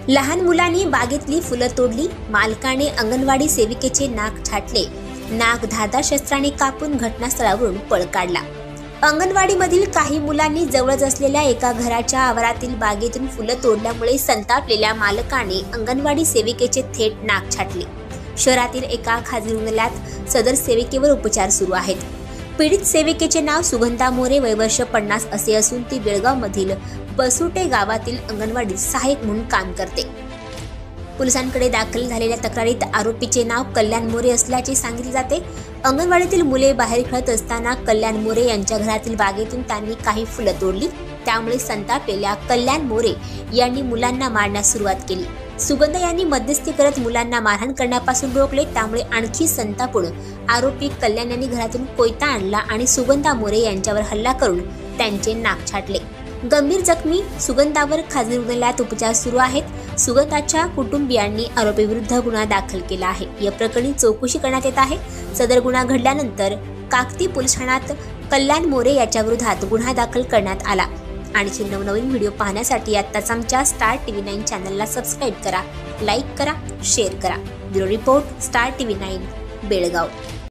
लहान मुलांनी बागेतली फुलं तोडली, मालकाने अंगणवाडी सेविकेचे नाक छाटले, नाक धारदार शस्त्राने कापून घटनास्थळावरून पळ काढला। अंगणवाडीमधील काही मुलांनी जवळच असलेल्या एका घराच्या आवारातील बागेतून फुलं तोडल्यामुळे संतापलेल्या मालकाने अंगणवाडी सेविकेचे थेट नाक छाटले। शहरातील एका खाजगी रुग्णालयात सदर सेविकेवर उपचार सुरू आहेत। पीडित सेविकेचे नाव सुगंधा मोरे, वय वर्ष 50 असे असून ती बेळगावमधील बसुटे गावातील अंगणवाडीत सहाय्यक म्हणून काम करते। पोलिसांकडे दाखल झालेल्या तक्रारीत आरोपीचे नाव कल्याण मोरे असल्याचे सांगितले जाते। अंगणवाडीतील मुले बाहेर खेळत असताना कल्याण मोरे यांच्या घरातील बागेतून त्यांनी काही फुलं तोडली। त्यामुळे संतापलेल्या कल्याण मोरे यांनी मुलांना मारण्यास सुरुवात केली। सुगंधा यांनी मध्यस्थी करत मुलांना मारहाण करण्यापासून रोखले। त्यामुळे आणखी संतापून आरोपी कल्याण यांनी घरातून कोयता आणला आणि सुगंधा मोरे यांच्यावर हल्ला करून त्यांचे नाक छाटले। गंभीर जखमी सुगंधावर खाजगी रुग्णालयात उपचार सुरू आहेत। सुगंधाच्या कुटुंबियांनी आरोपीविरुद्ध गुन्हा दाखल केला आहे। या प्रकरणी चौकशी करण्यात येत आहे। सदर गुन्हा घडल्यानंतर काकती पोलीस ठाण्यात कल्याण मोरे याच्या विरोधात गुन्हा दाखल करण्यात आला। आणखी नवनवीन व्हिडिओ पाहण्यासाठी आत्ताच आमच्या स्टार टीव्ही 9 चॅनलला सबस्क्राईब करा, लाईक करा, शेअर करा। Bureau report, star TV 9 Belgaum.